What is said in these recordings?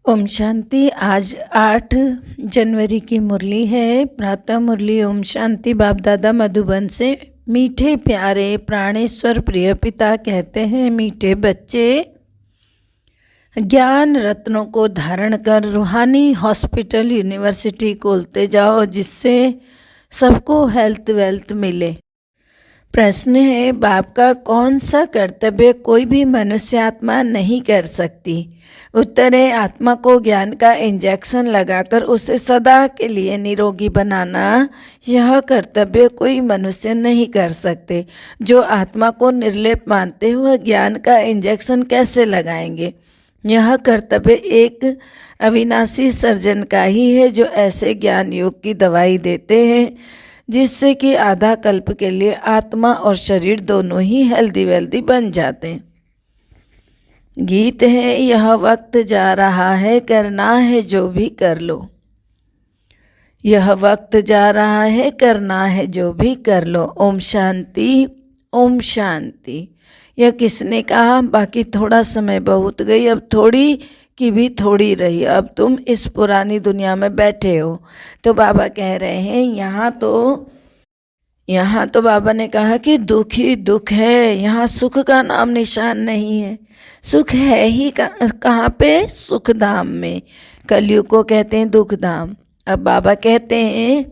ओम शांति। आज 8 जनवरी की मुरली है। प्रातः मुरली ओम शांति। बाप दादा मधुबन से। मीठे प्यारे प्राणेश्वर प्रिय पिता कहते हैं, मीठे बच्चे, ज्ञान रत्नों को धारण कर रूहानी हॉस्पिटल यूनिवर्सिटी खोलते जाओ, जिससे सबको हेल्थ वेल्थ मिले। प्रश्न है, बाप का कौन सा कर्तव्य कोई भी मनुष्य आत्मा नहीं कर सकती? उत्तर है, आत्मा को ज्ञान का इंजेक्शन लगाकर उसे सदा के लिए निरोगी बनाना। यह कर्तव्य कोई मनुष्य नहीं कर सकते। जो आत्मा को निर्लेप मानते हुए ज्ञान का इंजेक्शन कैसे लगाएंगे? यह कर्तव्य एक अविनाशी सर्जन का ही है, जो ऐसे ज्ञान योग की दवाई देते हैं जिससे कि आधा कल्प के लिए आत्मा और शरीर दोनों ही हेल्दी वेल्दी बन जाते हैं। गीत है, यह वक्त जा रहा है, करना है जो भी कर लो। यह वक्त जा रहा है, करना है जो भी कर लो। ओम शांति, ओम शांति। यह किसने कहा? बाकी थोड़ा समय बहुत गई, अब थोड़ी की भी थोड़ी रही। अब तुम इस पुरानी दुनिया में बैठे हो। तो बाबा कह रहे हैं, यहाँ तो बाबा ने कहा कि दुख ही दुख है, यहाँ सुख का नाम निशान नहीं है। सुख है ही कहाँ पे? सुख धाम में। कलयुग को कहते हैं दुख धाम। अब बाबा कहते हैं,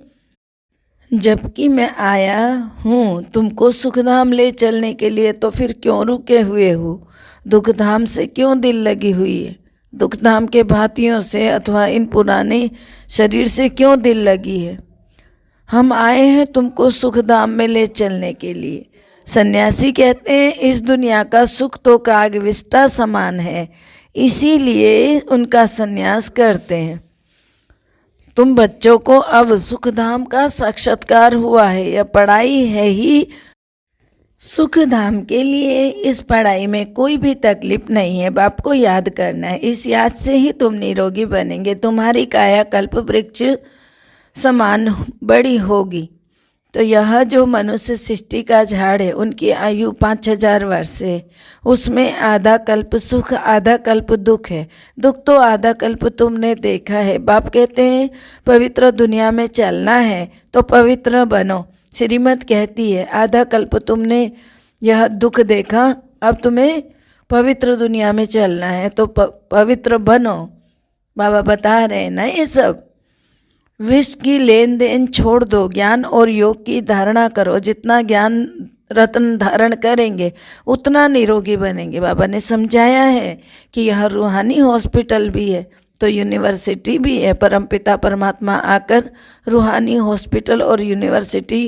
जबकि मैं आया हूँ तुमको सुखधाम ले चलने के लिए, तो फिर क्यों रुके हुए हो? दुखधाम से क्यों दिल लगी हुई है? दुखधाम के भांतियों से अथवा इन पुराने शरीर से क्यों दिल लगी है? हम आए हैं तुमको सुखधाम में ले चलने के लिए। सन्यासी कहते हैं, इस दुनिया का सुख तो कागविष्टा समान है, इसीलिए उनका सन्यास करते हैं। तुम बच्चों को अब सुखधाम का साक्षात्कार हुआ है। यह पढ़ाई है ही सुखधाम के लिए। इस पढ़ाई में कोई भी तकलीफ नहीं है। बाप को याद करना है, इस याद से ही तुम निरोगी बनेंगे। तुम्हारी काया कल्प वृक्ष समान बड़ी होगी। तो यह जो मनुष्य सृष्टि का झाड़ है, उनकी आयु 5000 वर्ष है। उसमें आधा कल्प सुख, आधा कल्प दुख है। दुख तो आधा कल्प तुमने देखा है। बाप कहते हैं, पवित्र दुनिया में चलना है तो पवित्र बनो। श्रीमत कहती है, आधा कल्प तुमने यह दुख देखा, अब तुम्हें पवित्र दुनिया में चलना है तो पवित्र बनो। बाबा बता रहे हैं ना ये सब। विष की लेन देन छोड़ दो, ज्ञान और योग की धारणा करो। जितना ज्ञान रत्न धारण करेंगे उतना निरोगी बनेंगे। बाबा ने समझाया है कि यह रूहानी हॉस्पिटल भी है तो यूनिवर्सिटी भी है। परमपिता परमात्मा आकर रूहानी हॉस्पिटल और यूनिवर्सिटी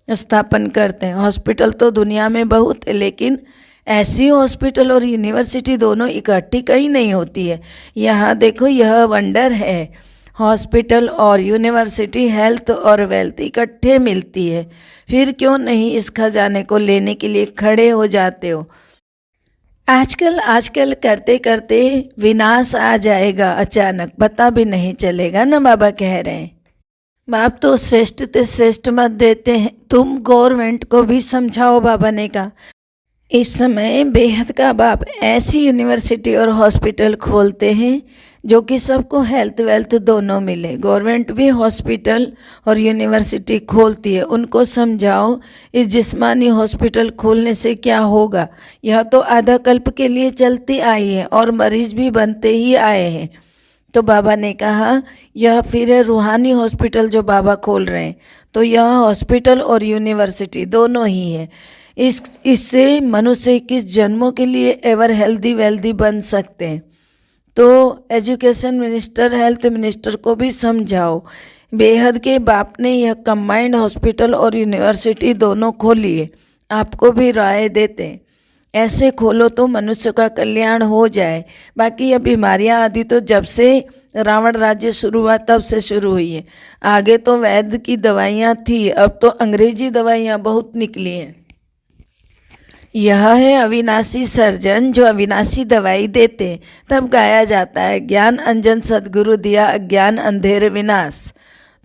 स्थापन करते हैं। हॉस्पिटल तो दुनिया में बहुत है, लेकिन ऐसी हॉस्पिटल और यूनिवर्सिटी दोनों इकट्ठी कहीं नहीं होती है। यहाँ देखो, यह वंडर है। हॉस्पिटल और यूनिवर्सिटी हेल्थ और वेल्थ इकट्ठे मिलती है। फिर क्यों नहीं इस खजाने को लेने के लिए खड़े हो जाते हो? आजकल करते करते विनाश आ जाएगा अचानक, पता भी नहीं चलेगा ना। बाबा कह रहे हैं, बाप तो श्रेष्ठ ते श्रेष्ठ मत देते हैं, तुम गवर्नमेंट को भी समझाओ। बाबा ने कहा, इस समय बेहद का बाप ऐसी यूनिवर्सिटी और हॉस्पिटल खोलते हैं जो कि सबको हेल्थ वेल्थ दोनों मिले। गवर्नमेंट भी हॉस्पिटल और यूनिवर्सिटी खोलती है। उनको समझाओ, इस जिस्मानी हॉस्पिटल खोलने से क्या होगा? यह तो आधा कल्प के लिए चलती आई है और मरीज भी बनते ही आए हैं। तो बाबा ने कहा, यह फिर है रूहानी हॉस्पिटल जो बाबा खोल रहे हैं। तो यह हॉस्पिटल और यूनिवर्सिटी दोनों ही है। इससे मनुष्य किस जन्मों के लिए एवर हेल्दी वेल्दी बन सकते हैं। तो एजुकेशन मिनिस्टर, हेल्थ मिनिस्टर को भी समझाओ। बेहद के बाप ने यह कंबाइंड हॉस्पिटल और यूनिवर्सिटी दोनों खोली है। आपको भी राय देते हैं, ऐसे खोलो तो मनुष्य का कल्याण हो जाए। बाकी ये बीमारियां आदि तो जब से रावण राज्य शुरू हुआ तब से शुरू हुई है। आगे तो वैद्य की दवाइयाँ थी, अब तो अंग्रेजी दवाइयाँ बहुत निकली हैं। यह है अविनाशी सर्जन जो अविनाशी दवाई देते हैं। तब गाया जाता है, ज्ञान अंजन सद्गुरु दिया, अज्ञान अंधेर विनाश।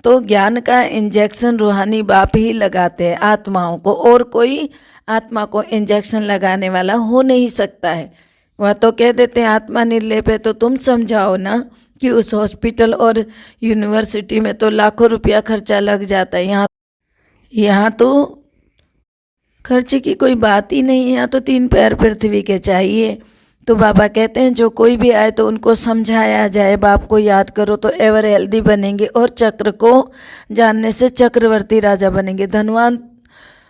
तो ज्ञान का इंजेक्शन रूहानी बाप ही लगाते हैं आत्माओं को, और कोई आत्मा को इंजेक्शन लगाने वाला हो नहीं सकता है। वह तो कह देते हैं आत्मा निर्लेप है, तो तुम समझाओ ना कि उस हॉस्पिटल और यूनिवर्सिटी में तो लाखों रुपया खर्चा लग जाता है, यहाँ तो खर्चे की कोई बात ही नहीं है, यहाँ तो 3 पैर पृथ्वी के चाहिए। तो बाबा कहते हैं जो कोई भी आए तो उनको समझाया जाए, बाप को याद करो तो एवर हेल्दी बनेंगे, और चक्र को जानने से चक्रवर्ती राजा बनेंगे। धनवान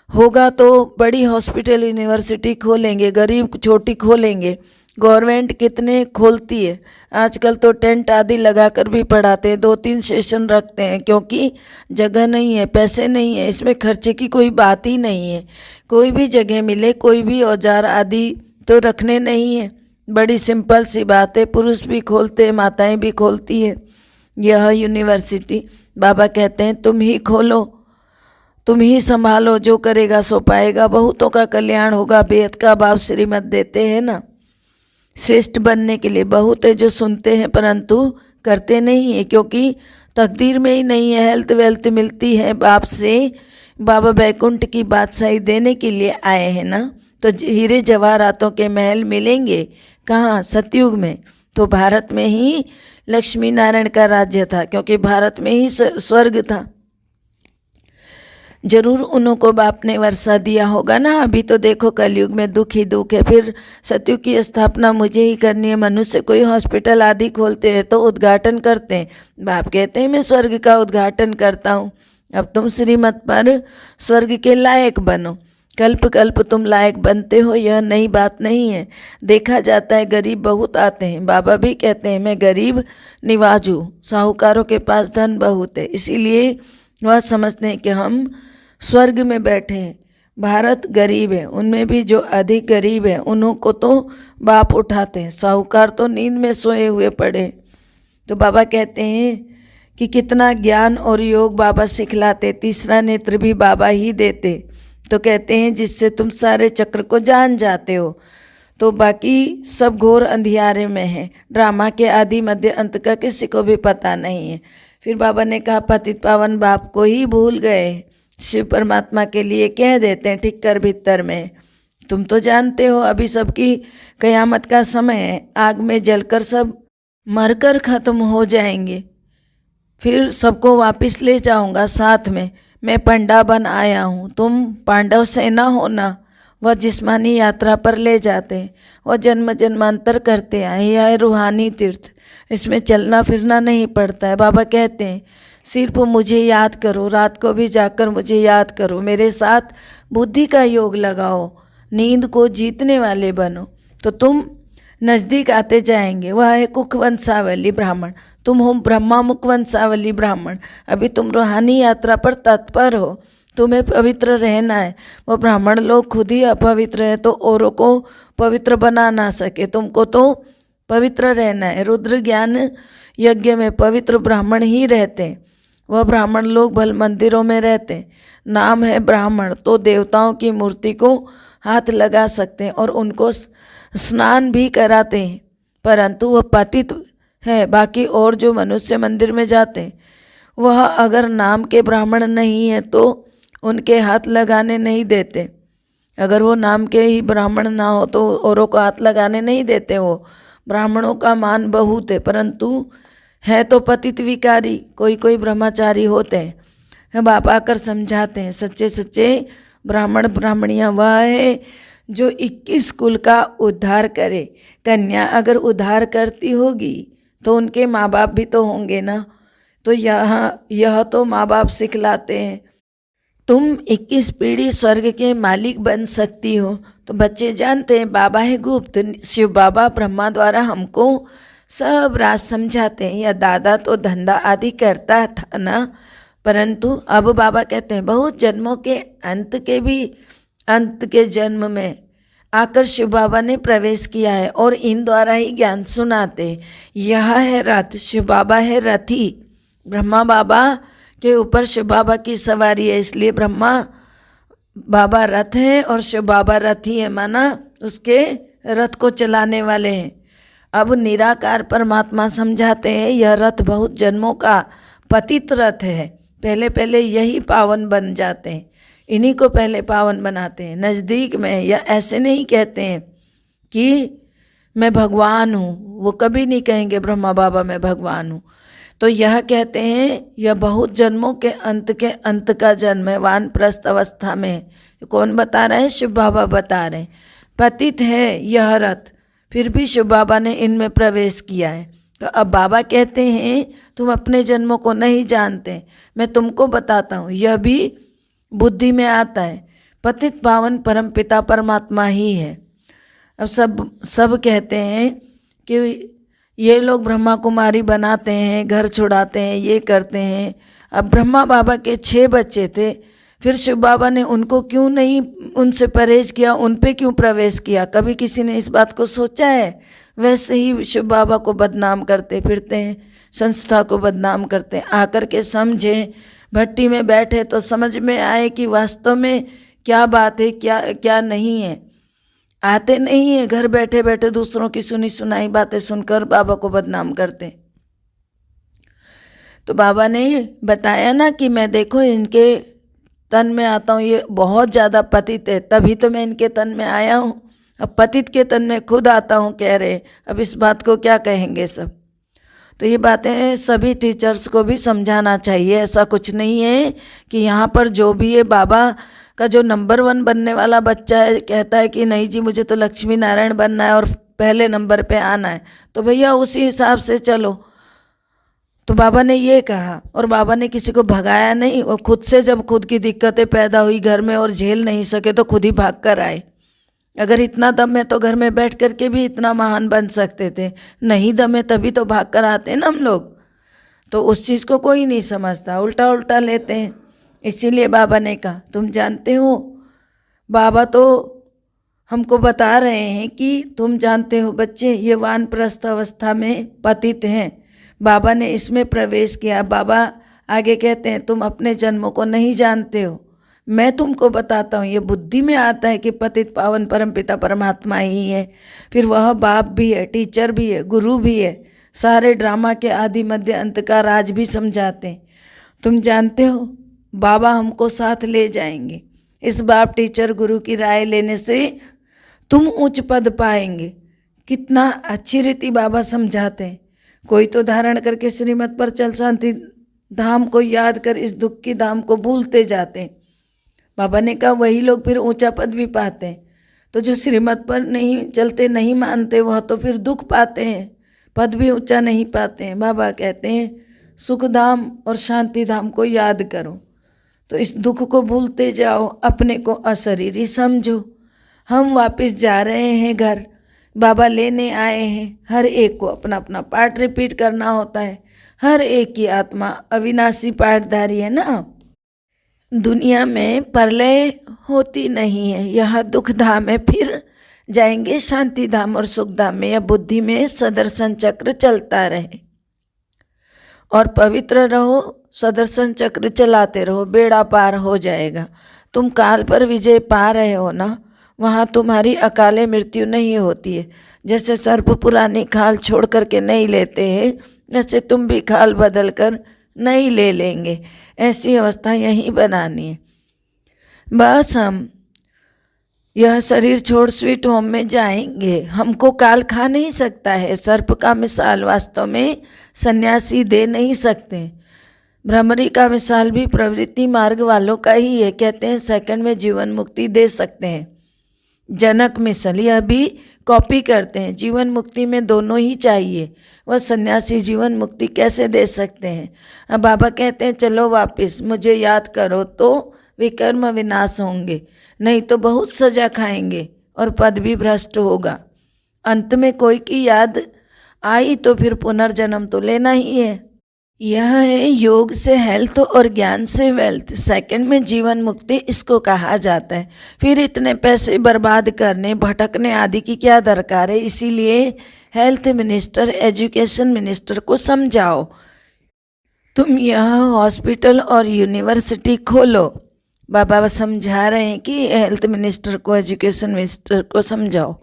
होगा तो बड़ी हॉस्पिटल यूनिवर्सिटी खोलेंगे, गरीब छोटी खोलेंगे। गवर्नमेंट कितने खोलती है, आजकल तो टेंट आदि लगाकर भी पढ़ाते हैं, 2-3 सेशन रखते हैं, क्योंकि जगह नहीं है, पैसे नहीं है, इसमें खर्चे की कोई बात ही नहीं है। कोई भी जगह मिले, कोई भी औजार आदि तो रखने नहीं है, बड़ी सिंपल सी बात है। पुरुष भी खोलते हैं, माताएं भी खोलती है यह यूनिवर्सिटी। बाबा कहते हैं तुम ही खोलो, तुम ही संभालो, जो करेगा सो पाएगा, बहुतों का कल्याण होगा। बेहद का भाव श्रीमत देते हैं ना, श्रेष्ठ बनने के लिए। बहुत है जो सुनते हैं परंतु करते नहीं है, क्योंकि तकदीर में ही नहीं है। हेल्थ वेल्थ मिलती है बाप से, बाबा बैकुंठ की बादशाही देने के लिए आए हैं ना, तो हीरे जवाहरातों के महल मिलेंगे कहाँ? सतयुग में। तो भारत में ही लक्ष्मी नारायण का राज्य था, क्योंकि भारत में ही स्वर्ग था। जरूर उनको बाप ने वर्षा दिया होगा ना। अभी तो देखो कलयुग में दुख ही दुख है, फिर सतयुग की स्थापना मुझे ही करनी है। मनुष्य कोई हॉस्पिटल आदि खोलते हैं तो उद्घाटन करते हैं, बाप कहते हैं मैं स्वर्ग का उद्घाटन करता हूँ। अब तुम श्रीमत पर स्वर्ग के लायक बनो, कल्प कल्प तुम लायक बनते हो, यह नई बात नहीं है। देखा जाता है गरीब बहुत आते हैं, बाबा भी कहते हैं मैं गरीब निवाज हूँ, साहूकारों के पास धन बहुत है, इसीलिए वह समझते हैं कि हम स्वर्ग में बैठे हैं। भारत गरीब है, उनमें भी जो अधिक गरीब है उन्हों को तो बाप उठाते हैं, साहूकार तो नींद में सोए हुए पड़े। तो बाबा कहते हैं कि कितना ज्ञान और योग बाबा सिखलाते, तीसरा नेत्र भी बाबा ही देते। तो कहते हैं जिससे तुम सारे चक्र को जान जाते हो, तो बाकी सब घोर अंधियारे में है, ड्रामा के आदि मध्य अंत का किसी को भी पता नहीं है। फिर बाबा ने कहा पतित पावन बाप को ही भूल गए, शिव परमात्मा के लिए कह देते हैं ठीक कर भीतर में। तुम तो जानते हो अभी सबकी कयामत का समय है, आग में जलकर सब मरकर खत्म हो जाएंगे, फिर सबको वापस ले जाऊंगा साथ में। मैं पंडा बन आया हूँ, तुम पांडव सेना होना। वह जिस्मानी यात्रा पर ले जाते हैं, वह जन्म जन्मांतर करते आए, यह है रूहानी तीर्थ, इसमें चलना फिरना नहीं पड़ता है। बाबा कहते हैं सिर्फ मुझे याद करो, रात को भी जाकर मुझे याद करो, मेरे साथ बुद्धि का योग लगाओ, नींद को जीतने वाले बनो, तो तुम नज़दीक आते जाएंगे। वह है कुख वंशावली ब्राह्मण, तुम हो ब्रह्मा मुख वंशावली ब्राह्मण। अभी तुम रूहानी यात्रा पर तत्पर हो, तुम्हें पवित्र रहना है। वो ब्राह्मण लोग खुद ही अपवित्र है तो औरों को पवित्र बना ना सके, तुमको तो पवित्र रहना है। रुद्र ज्ञान यज्ञ में पवित्र ब्राह्मण ही रहते हैं। वह ब्राह्मण लोग भल मंदिरों में रहते हैं, नाम है ब्राह्मण, तो देवताओं की मूर्ति को हाथ लगा सकते हैं और उनको स्नान भी कराते हैं, परंतु वह पतित है। बाकी और जो मनुष्य मंदिर में जाते हैं वह अगर नाम के ब्राह्मण नहीं है तो उनके हाथ लगाने नहीं देते। अगर वो नाम के ही ब्राह्मण ना हो तो औरों को हाथ लगाने नहीं देते। वो ब्राह्मणों का मान बहुत है, परंतु है तो पतित विकारी, कोई कोई ब्रह्मचारी होते हैं। बाप आकर समझाते हैं सच्चे सच्चे ब्राह्मण ब्राह्मणियाँ वह है जो 21 कुल का उद्धार करे। कन्या अगर उद्धार करती होगी तो उनके माँ बाप भी तो होंगे ना। तो यह तो माँ बाप सिखलाते हैं तुम 21 पीढ़ी स्वर्ग के मालिक बन सकती हो। तो बच्चे जानते हैं बाबा है गुप्त, शिव बाबा ब्रह्मा द्वारा हमको सब राज समझाते हैं। या दादा तो धंधा आदि करता था ना, परंतु अब बाबा कहते हैं बहुत जन्मों के अंत के जन्म में आकर शिव बाबा ने प्रवेश किया है और इन द्वारा ही ज्ञान सुनाते। यह है रथ, शिव बाबा है रथी, ब्रह्मा बाबा के ऊपर शिव बाबा की सवारी है, इसलिए ब्रह्मा बाबा रथ हैं और शिव बाबा रथी है, माना उसके रथ को चलाने वाले हैं। अब निराकार परमात्मा समझाते हैं यह रथ बहुत जन्मों का पतित रथ है, पहले पहले यही पावन बन जाते हैं, इन्हीं को पहले पावन बनाते हैं नज़दीक में। या ऐसे नहीं कहते हैं कि मैं भगवान हूँ, वो कभी नहीं कहेंगे ब्रह्मा बाबा मैं भगवान हूँ। तो यह कहते हैं यह बहुत जन्मों के अंत का जन्म है, वानप्रस्थ अवस्था में है। कौन बता रहे हैं? शिव बाबा बता रहे हैं। पतित है यह रथ, फिर भी शिव बाबा ने इनमें प्रवेश किया है। तो अब बाबा कहते हैं तुम अपने जन्मों को नहीं जानते, मैं तुमको बताता हूँ, यह भी बुद्धि में आता है। पतित पावन परम पिता परमात्मा ही है। अब सब कहते हैं कि ये लोग ब्रह्मा कुमारी बनाते हैं, घर छुड़ाते हैं, ये करते हैं। अब ब्रह्मा बाबा के 6 बच्चे थे, फिर शिव बाबा ने उनको क्यों नहीं उनसे परहेज किया, उन पे क्यों प्रवेश किया? कभी किसी ने इस बात को सोचा है? वैसे ही शिव बाबा को बदनाम करते फिरते हैं, संस्था को बदनाम करते हैं। आकर के समझें, भट्टी में बैठे तो समझ में आए कि वास्तव में क्या बात है, क्या क्या नहीं है। आते नहीं है, घर बैठे बैठे दूसरों की सुनी सुनाई बातें सुनकर बाबा को बदनाम करते। तो बाबा ने बताया ना कि मैं देखो इनके तन में आता हूँ, ये बहुत ज़्यादा पतित है, तभी तो मैं इनके तन में आया हूँ। अब पतित के तन में खुद आता हूँ कह रहे, अब इस बात को क्या कहेंगे सब? तो ये बातें सभी टीचर्स को भी समझाना चाहिए। ऐसा कुछ नहीं है कि यहाँ पर जो भी है, बाबा का जो नंबर 1 बनने वाला बच्चा है कहता है कि नहीं जी मुझे तो लक्ष्मी नारायण बनना है और पहले नंबर पे आना है, तो भैया उसी हिसाब से चलो। तो बाबा ने ये कहा, और बाबा ने किसी को भगाया नहीं। वो खुद से जब खुद की दिक्कतें पैदा हुई घर में और झेल नहीं सके तो खुद ही भाग कर आए। अगर इतना दम है तो घर में बैठ कर के भी इतना महान बन सकते थे, नहीं दम है तभी तो भाग कर आते हैं ना हम लोग। तो उस चीज़ को कोई नहीं समझता, उल्टा उल्टा लेते हैं। इसीलिए बाबा ने कहा तुम जानते हो, बाबा तो हमको बता रहे हैं कि तुम जानते हो बच्चे ये वानप्रस्थ अवस्था में पतित हैं, बाबा ने इसमें प्रवेश किया। बाबा आगे कहते हैं तुम अपने जन्मों को नहीं जानते हो, मैं तुमको बताता हूँ। ये बुद्धि में आता है कि पतित पावन परम पिता परमात्मा ही है, फिर वह बाप भी है, टीचर भी है, गुरु भी है, सारे ड्रामा के आदि मध्य अंत का राज भी समझाते हैं। तुम जानते हो बाबा हमको साथ ले जाएंगे, इस बाप टीचर गुरु की राय लेने से तुम उच्च पद पाएंगे। कितना अच्छी रीति बाबा समझाते हैं। कोई तो धारण करके श्रीमत पर चल शांति धाम को याद कर इस दुख की धाम को भूलते जाते हैं। बाबा ने कहा वही लोग फिर ऊंचा पद भी पाते हैं। तो जो श्रीमत पर नहीं चलते, नहीं मानते, वह तो फिर दुख पाते हैं, पद भी ऊंचा नहीं पाते हैं। बाबा कहते हैं सुख धाम और शांति धाम को याद करो, तो इस दुख को भूलते जाओ, अपने को अशरीरी समझो। हम वापस जा रहे हैं घर, बाबा लेने आए हैं। हर एक को अपना अपना पाठ रिपीट करना होता है। हर एक की आत्मा अविनाशी पाठधारी है ना। दुनिया में प्रलय होती नहीं है, यह दुख धाम है, फिर जाएंगे शांति धाम और सुख धाम में। या बुद्धि में स्वदर्शन चक्र चलता रहे और पवित्र रहो, स्वदर्शन चक्र चलाते रहो, बेड़ा पार हो जाएगा। तुम काल पर विजय पा रहे हो ना, वहाँ तुम्हारी अकाले मृत्यु नहीं होती है। जैसे सर्प पुरानी खाल छोड़ करके नहीं लेते हैं, वैसे तुम भी खाल बदल कर नहीं ले लेंगे। ऐसी अवस्था यहीं बनानी है। बस हम यह शरीर छोड़ स्वीट होम में जाएंगे। हमको काल खा नहीं सकता है। सर्प का मिसाल वास्तव में सन्यासी दे नहीं सकते। भ्रमरी का मिसाल भी प्रवृत्ति मार्ग वालों का ही है। कहते हैं सेकंड में जीवन मुक्ति दे सकते हैं। जनक मिसल यह भी कॉपी करते हैं। जीवन मुक्ति में दोनों ही चाहिए, वह सन्यासी जीवन मुक्ति कैसे दे सकते हैं? अब बाबा कहते हैं चलो वापस मुझे याद करो तो विकर्म विनाश होंगे, नहीं तो बहुत सजा खाएंगे और पद भी भ्रष्ट होगा। अंत में कोई की याद आई तो फिर पुनर्जन्म तो लेना ही है। यह है योग से हेल्थ और ज्ञान से वेल्थ। सेकंड में जीवन मुक्ति इसको कहा जाता है। फिर इतने पैसे बर्बाद करने भटकने आदि की क्या दरकार है? इसीलिए हेल्थ मिनिस्टर एजुकेशन मिनिस्टर को समझाओ, तुम यह हॉस्पिटल और यूनिवर्सिटी खोलो। बाबा समझा रहे हैं कि हेल्थ मिनिस्टर को एजुकेशन मिनिस्टर को समझाओ,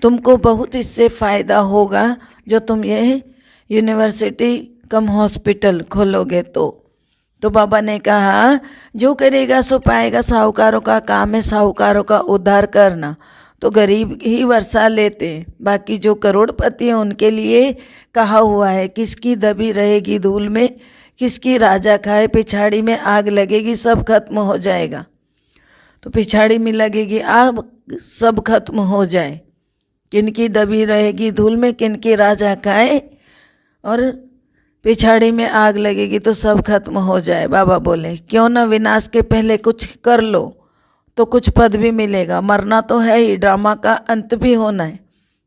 तुमको बहुत इससे फ़ायदा होगा जो तुम ये यूनिवर्सिटी कम हॉस्पिटल खोलोगे तो बाबा ने कहा जो करेगा सो पाएगा। साहूकारों का काम है साहूकारों का उद्धार करना। तो गरीब ही वर्षा लेते हैं। बाकी जो करोड़पति हैं उनके लिए कहा हुआ है, किसकी दबी रहेगी धूल में, किसकी राजा खाए, पिछाड़ी में आग लगेगी, सब खत्म हो जाएगा। तो पिछाड़ी में लगेगी आग, सब खत्म हो जाए। किनकी दबी रहेगी धूल में, किनकी राजा खाए, और पिछाड़ी में आग लगेगी तो सब खत्म हो जाए। बाबा बोले क्यों न विनाश के पहले कुछ कर लो तो कुछ पद भी मिलेगा। मरना तो है ही, ड्रामा का अंत भी होना है।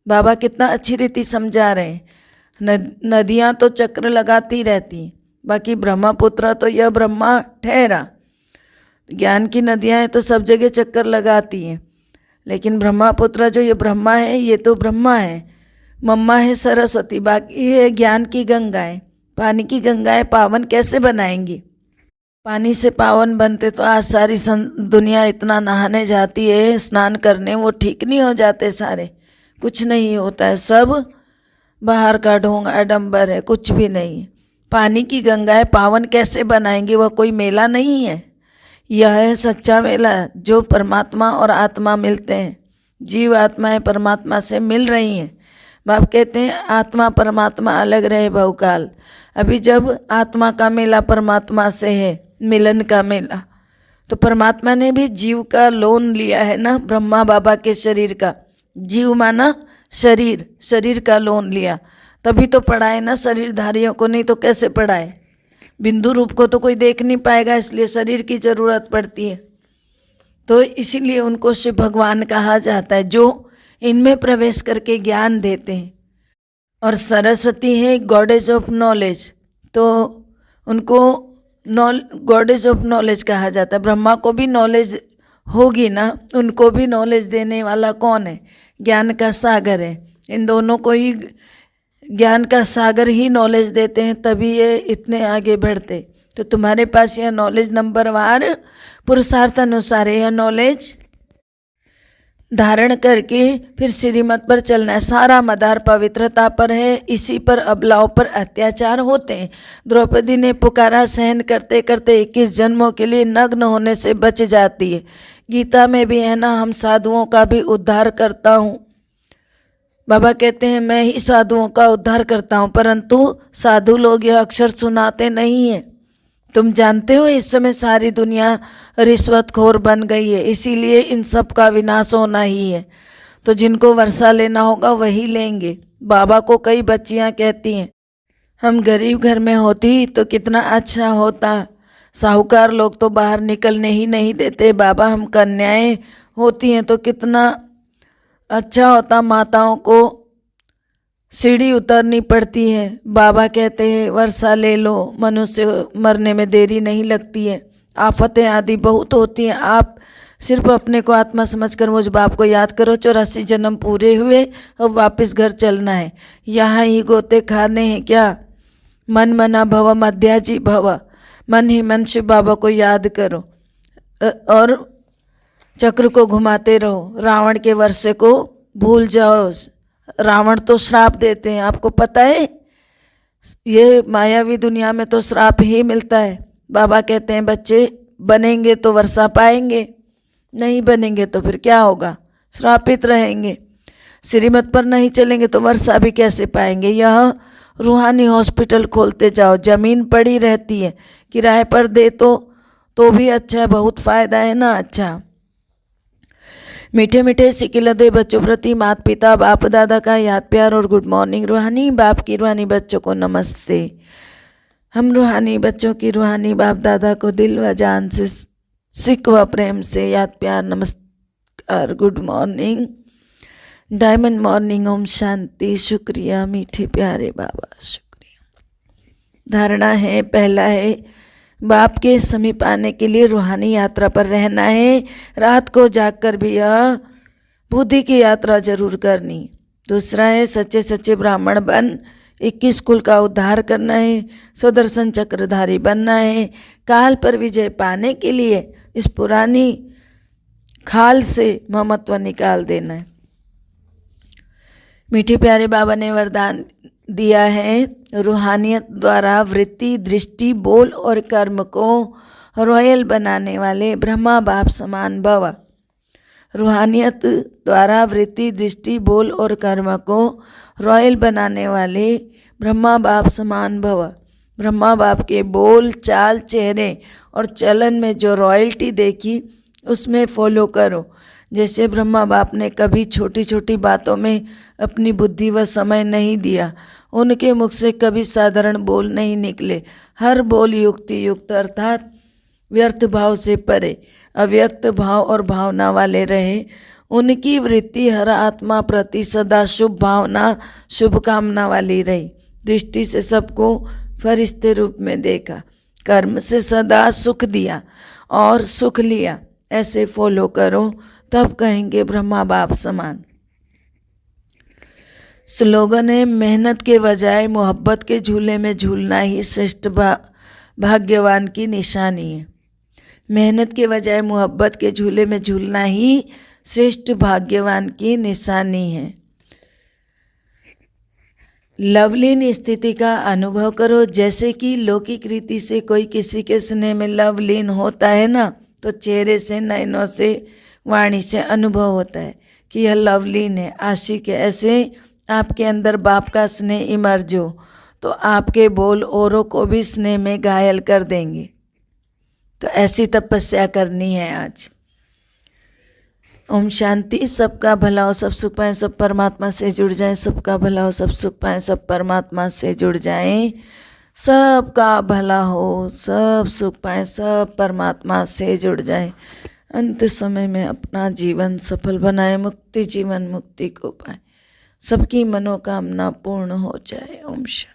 बाबा कितना अच्छी रीति समझा रहे हैं। नदियाँ तो चक्र लगाती रहती हैं, बाकी ब्रह्मपुत्र तो यह ब्रह्मा ठहरा। ज्ञान की नदियाँ हैं तो सब जगह चक्कर लगाती हैं, लेकिन ब्रह्मपुत्र जो ये ब्रह्मा है, ये तो ब्रह्मा है, मम्मा है सरस्वती, बाकी है ज्ञान की गंगाएं। पानी की गंगाएं पावन कैसे बनाएंगी? पानी से पावन बनते तो आज सारी दुनिया इतना नहाने जाती है, स्नान करने, वो ठीक नहीं हो जाते सारे, कुछ नहीं होता है, सब बाहर का ढोंग आडंबर है, कुछ भी नहीं है। पानी की गंगाएं पावन कैसे बनाएंगी? वह कोई मेला नहीं है, यह है सच्चा मेला जो परमात्मा और आत्मा मिलते हैं। जीव आत्माएं परमात्मा से मिल रही हैं। बाप कहते हैं आत्मा परमात्मा अलग रहे बहुकाल। अभी जब आत्मा का मेला परमात्मा से है, मिलन का मेला, तो परमात्मा ने भी जीव का लोन लिया है ना, ब्रह्मा बाबा के शरीर का। जीव माना शरीर, शरीर का लोन लिया, तभी तो पढ़ाए ना शरीरधारियों को, नहीं तो कैसे पढ़ाए? बिंदु रूप को तो कोई देख नहीं पाएगा, इसलिए शरीर की जरूरत पड़ती है। तो इसीलिए उनको शिव भगवान कहा जाता है, जो इनमें प्रवेश करके ज्ञान देते हैं। और सरस्वती है गॉडेज ऑफ नॉलेज, तो उनको गॉडेज ऑफ नॉलेज कहा जाता है। ब्रह्मा को भी नॉलेज होगी ना, उनको भी नॉलेज देने वाला कौन है? ज्ञान का सागर है। इन दोनों को ही ज्ञान का सागर ही नॉलेज देते हैं, तभी ये इतने आगे बढ़ते। तो तुम्हारे पास यह नॉलेज नंबरवार पुरुषार्थ अनुसार है, यह नॉलेज धारण करके फिर श्रीमत पर चलना है। सारा मदार पवित्रता पर है, इसी पर अबलाओं पर अत्याचार होते हैं। द्रौपदी ने पुकारा, सहन करते करते 21 जन्मों के लिए नग्न होने से बच जाती है। गीता में भी है ना, हम साधुओं का भी उद्धार करता हूँ। बाबा कहते हैं मैं ही साधुओं का उद्धार करता हूँ, परंतु साधु लोग यह अक्षर सुनाते नहीं हैं। तुम जानते हो इस समय सारी दुनिया रिश्वतखोर बन गई है, इसीलिए इन सब का विनाश होना ही है। तो जिनको वर्षा लेना होगा वही लेंगे। बाबा को कई बच्चियां कहती हैं हम गरीब घर में होती तो कितना अच्छा होता, साहूकार लोग तो बाहर निकलने ही नहीं देते, बाबा हम कन्याएं होती हैं तो कितना अच्छा होता, माताओं को सीढ़ी उतरनी पड़ती है। बाबा कहते हैं वर्षा ले लो, मनुष्य मरने में देरी नहीं लगती है, आफतें आदि बहुत होती हैं। आप सिर्फ अपने को आत्मा समझकर मुझ बाप को याद करो। 84 जन्म पूरे हुए, अब वापस घर चलना है, यहाँ ही गोते खाने हैं क्या? मन मना भव मध्याजी भव, मन ही मन शिव बाबा को याद करो और चक्र को घुमाते रहो। रावण के वर्षे को भूल जाओ। रावण तो श्राप देते हैं, आपको पता है? ये मायावी दुनिया में तो श्राप ही मिलता है। बाबा कहते हैं बच्चे बनेंगे तो वर्षा पाएंगे, नहीं बनेंगे तो फिर क्या होगा? श्रापित रहेंगे। श्रीमत पर नहीं चलेंगे तो वर्षा भी कैसे पाएंगे? यह रूहानी हॉस्पिटल खोलते जाओ, ज़मीन पड़ी रहती है, किराए पर दे तो भी अच्छा है, बहुत फ़ायदा है ना। अच्छा, मीठे मीठे सिकिलदे बच्चों प्रति माता पिता बाप दादा का याद प्यार और गुड मॉर्निंग। रूहानी बाप की रूहानी बच्चों को नमस्ते। हम रूहानी बच्चों की रूहानी बाप दादा को दिल व जान से सिख व प्रेम से याद प्यार नमस्कार, good morning, diamond morning, Om Shanti. शुक्रिया मीठे प्यारे बाबा, शुक्रिया। धारणा है, पहला है बाप के समीप आने के लिए रूहानी यात्रा पर रहना है। रात को जागकर भी यह बुद्धि की यात्रा जरूर करनी। दूसरा है सच्चे सच्चे ब्राह्मण बन 21 कुल का उद्धार करना है, स्वदर्शन चक्रधारी बनना है। काल पर विजय पाने के लिए इस पुरानी खाल से ममत्व निकाल देना है। मीठे प्यारे बाबा ने वरदान दिया है, रूहानियत द्वारा वृत्ति, दृष्टि, बोल और कर्म को रॉयल बनाने वाले ब्रह्मा बाप समान भव। रूहानियत द्वारा वृत्ति, दृष्टि, बोल और कर्म को रॉयल बनाने वाले ब्रह्मा बाप समान भव। ब्रह्मा बाप के बोल, चाल, चेहरे और चलन में जो रॉयल्टी देखी उसमें फॉलो करो। जैसे ब्रह्मा बाप ने कभी छोटी छोटी बातों में अपनी बुद्धि व समय नहीं दिया, उनके मुख से कभी साधारण बोल नहीं निकले, हर बोल युक्ति युक्त अर्थात व्यर्थ भाव से परे अव्यक्त भाव और भावना वाले रहे। उनकी वृत्ति हर आत्मा प्रति सदा शुभ भावना, शुभकामना वाली रही। दृष्टि से सबको फरिश्ते रूप में देखा, कर्म से सदा सुख दिया और सुख लिया। ऐसे फॉलो करो, तब कहेंगे ब्रह्मा बाप समान। स्लोगन है, मेहनत के बजाय मोहब्बत के झूले में झूलना ही श्रेष्ठ भाग्यवान की निशानी है। मेहनत के बजाय मोहब्बत के झूले में झूलना ही श्रेष्ठ भाग्यवान की निशानी है। लवलीन स्थिति का अनुभव करो। जैसे कि लौकिक रीति से कोई किसी के स्नेह में लवलीन होता है ना, तो चेहरे से, नयनों से, वाणी से अनुभव होता है कि यह लवलीन है, आशिक है। ऐसे आपके अंदर बाप का स्नेह इमर्ज हो तो आपके बोल औरों को भी स्नेह में घायल कर देंगे। तो ऐसी तपस्या करनी है आज। ओम शांति। सबका भला हो, सब सुख पाएं, सब परमात्मा से जुड़ जाएं। सबका भला हो, सब सुख पाएं, सब परमात्मा से जुड़ जाएं। सबका भला हो, सब सुख पाएं, सब परमात्मा से जुड़ जाएं। अंत समय में अपना जीवन सफल बनाएं, मुक्ति जीवन मुक्ति को पाएं, सबकी मनोकामना पूर्ण हो जाए। ओम शांति।